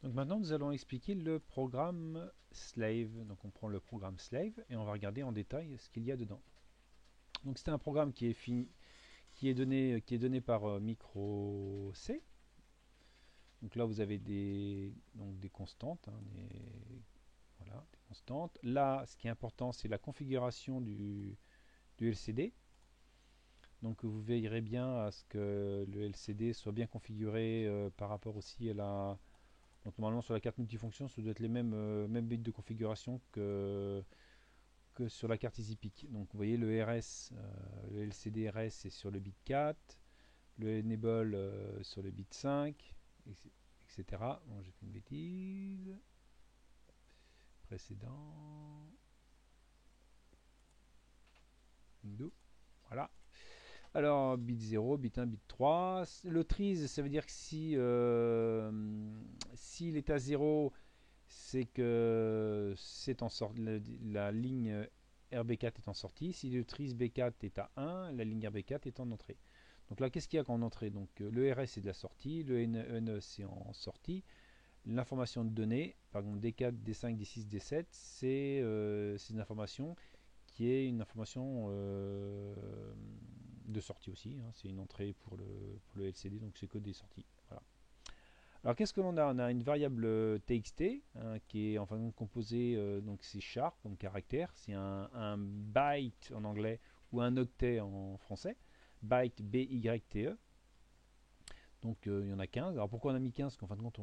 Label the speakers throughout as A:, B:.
A: Donc maintenant nous allons expliquer le programme slave. Donc on prend le programme slave et on va regarder en détail ce qu'il y a dedans. Donc c'est un programme qui est fini, qui est donné par micro C. Donc là vous avez des constantes, hein, voilà, des constantes. Là ce qui est important c'est la configuration du LCD. Donc vous veillerez bien à ce que le LCD soit bien configuré par rapport aussi à la. Donc normalement sur la carte multifonction, ça doit être les mêmes bits de configuration que sur la carte EasyPic. Donc vous voyez le RS, le LCD RS est sur le bit 4, le Enable sur le bit 5, etc. Bon, j'ai fait une bêtise. Précédent. Windows. Voilà. Alors, bit 0, bit 1, bit 3. Le trees, ça veut dire que s'il est à 0, c'est que c'est en sorte, la ligne RB4 est en sortie. Si le trees B4 est à 1, la ligne RB4 est en entrée. Donc là, qu'est-ce qu'il y a en entrée? Donc le RS c'est de la sortie, le NE c'est en sortie. L'information de données, par exemple D4, D5, D6, D7, c'est une information qui est une information de sortie aussi, hein. C'est une entrée pour le LCD, donc c'est que des sorties. Voilà. Alors qu'est-ce que l'on a? On a une variable txt hein, qui est enfin composée, donc c'est char comme caractère, c'est un byte en anglais ou un octet en français, byte BYTE. Donc il y en a 15. Alors pourquoi on a mis 15? Parce qu'en fin de compte,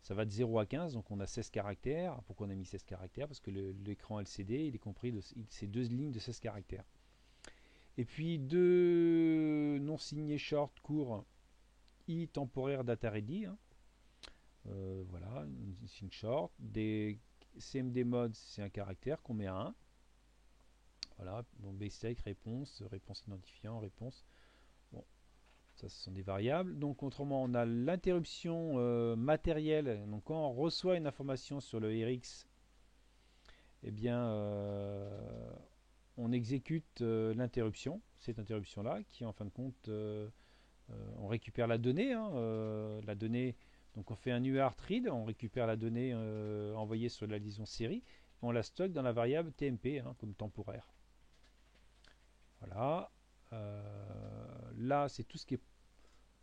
A: ça va de 0 à 15, donc on a 16 caractères. Pourquoi on a mis 16 caractères? Parce que l'écran LCD, il est compris de ces deux lignes de 16 caractères. Et puis deux non signés short courts i temporaire data ready. Hein. Voilà, c'est une short. Des CMD mode, c'est un caractère qu'on met à 1. Voilà, bon, basic, réponse, réponse identifiant, réponse. Bon, ça, ce sont des variables. Donc, autrement, on a l'interruption matérielle. Donc, quand on reçoit une information sur le RX, eh bien, on exécute l'interruption, cette interruption-là, qui en fin de compte, on récupère la donnée. Hein, la donnée, donc on fait un UART read, on récupère la donnée envoyée sur la liaison série, on la stocke dans la variable TMP, hein, comme temporaire. Voilà. Là, c'est tout ce qui est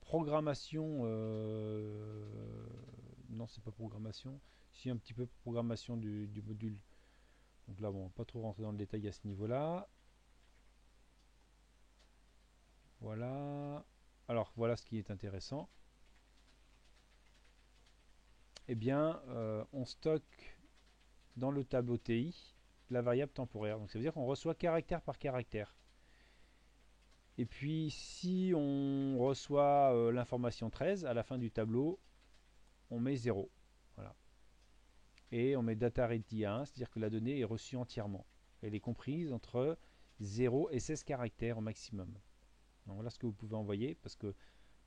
A: programmation. Non, c'est pas programmation. Si, un petit peu programmation du module. Donc là, bon, on va pas trop rentrer dans le détail à ce niveau-là. Voilà. Alors, voilà ce qui est intéressant. Eh bien, on stocke dans le tableau TI la variable temporaire. Donc, ça veut dire qu'on reçoit caractère par caractère. Et puis, si on reçoit l'information 13, à la fin du tableau, on met 0. Voilà. Et on met data ready à 1, c'est-à-dire que la donnée est reçue entièrement. Elle est comprise entre 0 et 16 caractères au maximum. Donc voilà ce que vous pouvez envoyer, parce que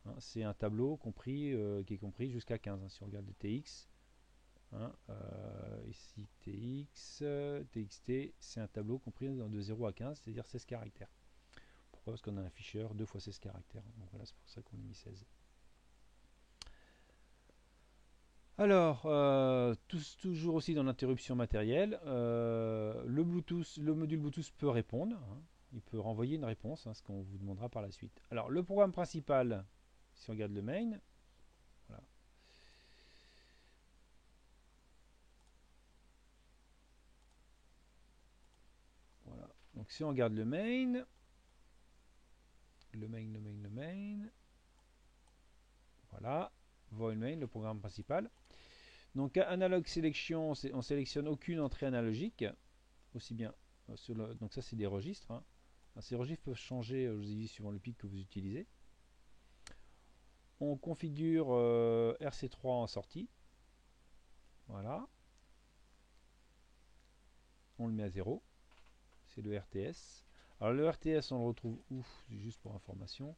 A: hein, c'est un tableau compris, qui est compris jusqu'à 15. Hein, si on regarde le TX, hein, ici TX, TXT, c'est un tableau compris de 0 à 15, c'est-à-dire 16 caractères. Pourquoi? Parce qu'on a un ficheur 2 fois 16 caractères. Donc voilà, c'est pour ça qu'on a mis 16. Alors, toujours aussi dans l'interruption matérielle, le module Bluetooth peut répondre. Hein. Il peut renvoyer une réponse, hein, ce qu'on vous demandera par la suite. Alors, le programme principal, si on regarde le main, voilà. Voilà. Donc, si on regarde le main, voilà, void main, le programme principal. Donc, analog selection, on sélectionne aucune entrée analogique, aussi bien donc ça c'est des registres. Hein. Ces registres peuvent changer, je vous ai dit, suivant le pic que vous utilisez. On configure RC3 en sortie. Voilà. On le met à 0. C'est le RTS. Alors le RTS, on le retrouve où? Juste pour information.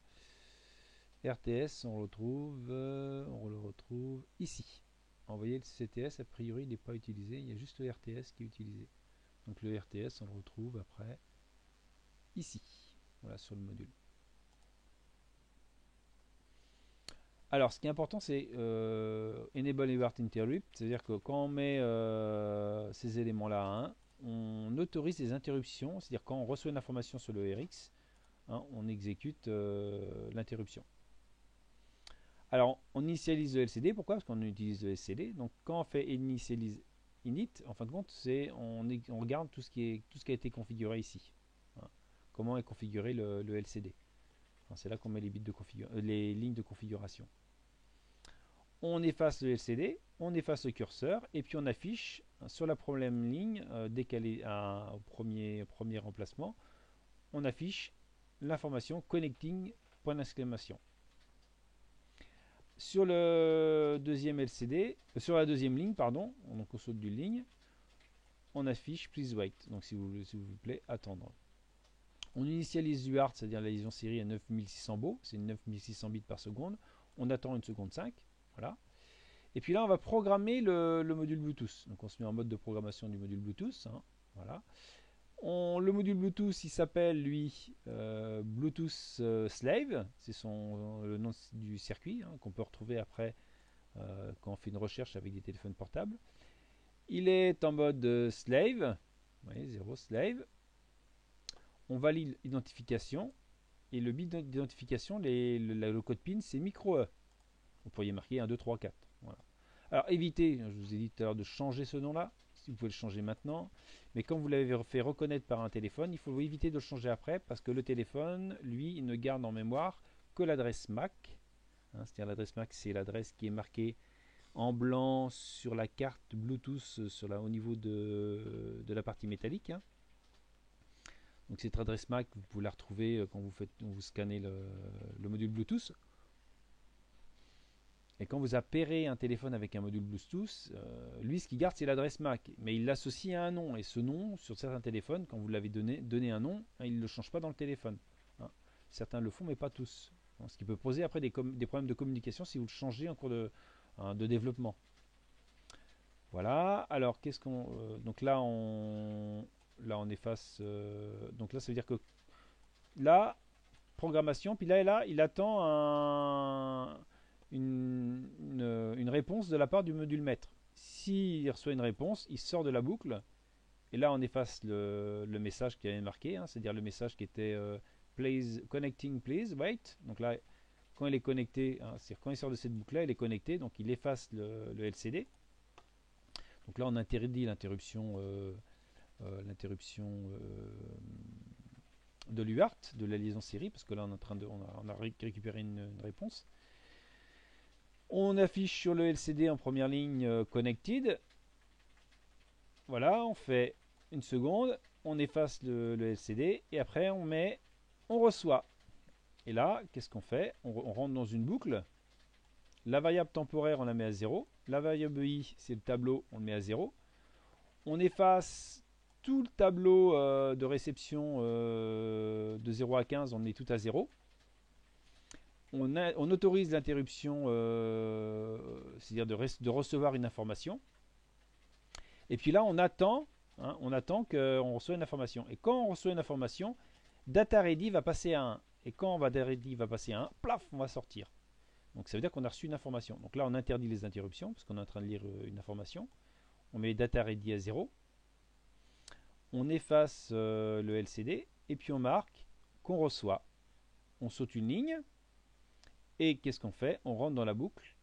A: RTS, on le retrouve ici. Vous voyez, le CTS, a priori, il n'est pas utilisé. Il y a juste le RTS qui est utilisé. Donc le RTS, on le retrouve après ici. Voilà, sur le module. Alors, ce qui est important, c'est Enable UART Interrupt, c'est-à-dire que quand on met ces éléments-là à 1, on autorise les interruptions, c'est-à-dire quand on reçoit une information sur le RX, hein, on exécute l'interruption. Alors, on initialise le LCD, pourquoi? Parce qu'on utilise le LCD. Donc, quand on fait initialize init, en fin de compte, on regarde tout ce qui a été configuré ici. Hein. Comment est configuré le LCD. C'est là qu'on met les les lignes de configuration. On efface le LCD, on efface le curseur, et puis on affiche sur la première ligne, décalée au premier emplacement, on affiche l'information connecting, point d'exclamation. Sur le deuxième LCD, sur la deuxième ligne, pardon, donc on saute d'une ligne, on affiche please wait, donc s'il vous plaît, attendre. On initialise l'UART, c'est-à-dire la liaison série à 9600 baux, c'est 9600 bits par seconde. On attend 1 seconde 5, voilà. Et puis là, on va programmer le module Bluetooth. Donc on se met en mode de programmation du module Bluetooth, hein, voilà. Le module Bluetooth, il s'appelle lui Bluetooth Slave, c'est le nom du circuit hein, qu'on peut retrouver après quand on fait une recherche avec des téléphones portables. Il est en mode slave, vous voyez, 0 slave. On valide l'identification et le bit d'identification, le code PIN, c'est micro E. Vous pourriez marquer 1, 2, 3, 4. Voilà. Alors évitez, je vous ai dit tout à l'heure de changer ce nom-là, si vous pouvez le changer maintenant. Mais quand vous l'avez fait reconnaître par un téléphone, il faut éviter de le changer après parce que le téléphone, lui, il ne garde en mémoire que l'adresse MAC. Hein, c'est-à-dire l'adresse MAC, c'est l'adresse qui est marquée en blanc sur la carte Bluetooth au niveau de la partie métallique. Hein. Donc cette adresse MAC, vous pouvez la retrouver quand vous scannez le module Bluetooth. Et quand vous appairez un téléphone avec un module Bluetooth, lui, ce qu'il garde, c'est l'adresse MAC. Mais il l'associe à un nom. Et ce nom, sur certains téléphones, quand vous l'avez donné un nom, il ne le change pas dans le téléphone. Hein. Certains le font, mais pas tous. Ce qui peut poser après des problèmes de communication si vous le changez en cours de développement. Voilà. Alors, qu'est-ce qu'on... donc là, on efface... donc là, ça veut dire que... Là, programmation. Puis là il attend une réponse de la part du module maître. S'il reçoit une réponse, il sort de la boucle. Et là, on efface le message qui avait marqué, hein, c'est-à-dire le message qui était please, connecting, please, wait. Donc là, quand il est connecté, hein, c'est-à-dire quand il sort de cette boucle-là, il est connecté, donc il efface le LCD. Donc là, on interdit l'interruption de l'UART, de la liaison série, parce que là, on a récupéré une réponse. On affiche sur le LCD en première ligne Connected. Voilà, on fait une seconde, on efface le LCD et après on reçoit. Et là, qu'est-ce qu'on fait? On rentre dans une boucle. La variable temporaire, on la met à 0. La variable i, c'est le tableau, on le met à 0. On efface tout le tableau de réception de 0 à 15, on met tout à 0. On autorise l'interruption, c'est-à-dire de recevoir une information. Et puis là, on attend qu'on reçoive une information. Et quand on reçoit une information, data ready va passer à 1. Et quand data ready va passer à 1, plaf, on va sortir. Donc ça veut dire qu'on a reçu une information. Donc là, on interdit les interruptions, parce qu'on est en train de lire une information. On met data ready à 0. On efface le LCD, et puis on marque qu'on reçoit. On saute une ligne. Et qu'est-ce qu'on fait? On rentre dans la boucle.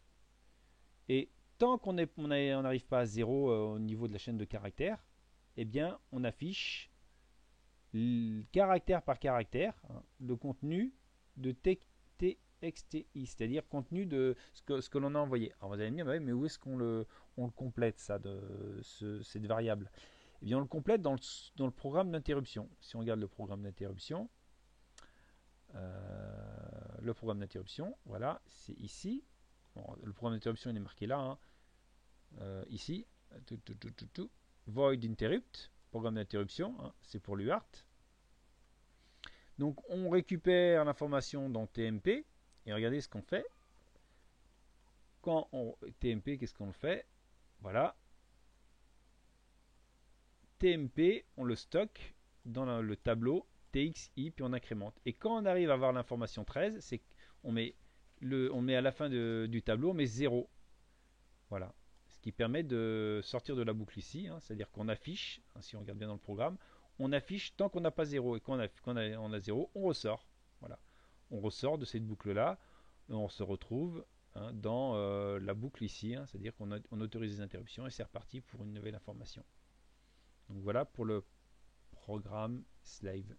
A: Et tant qu'on n'arrive pas à 0 au niveau de la chaîne de caractères, eh bien, on affiche caractère par caractère le contenu de TXTI, c'est-à-dire contenu de ce que l'on a envoyé. Alors vous allez me dire, mais où est-ce qu'on le complète ça, cette variable? Eh bien, on le complète dans le programme d'interruption. Si on regarde le programme d'interruption, voilà, c'est ici. Bon, le programme d'interruption il est marqué là, hein. Ici, void interrupt, programme d'interruption, hein, c'est pour l'UART. Donc on récupère l'information dans TMP et regardez ce qu'on fait. TMP, qu'est-ce qu'on fait? Voilà. TMP, on le stocke dans le tableau TXI, puis on incrémente. Et quand on arrive à avoir l'information 13, c'est qu'on met on met à la fin du tableau, on met 0. Voilà. Ce qui permet de sortir de la boucle ici, hein, c'est-à-dire qu'on affiche, hein, si on regarde bien dans le programme, on affiche tant qu'on n'a pas 0 et quand on a 0, on ressort. Voilà. On ressort de cette boucle-là, on se retrouve, hein, dans la boucle ici, hein, c'est-à-dire qu'on autorise les interruptions et c'est reparti pour une nouvelle information. Donc voilà pour le programme slave.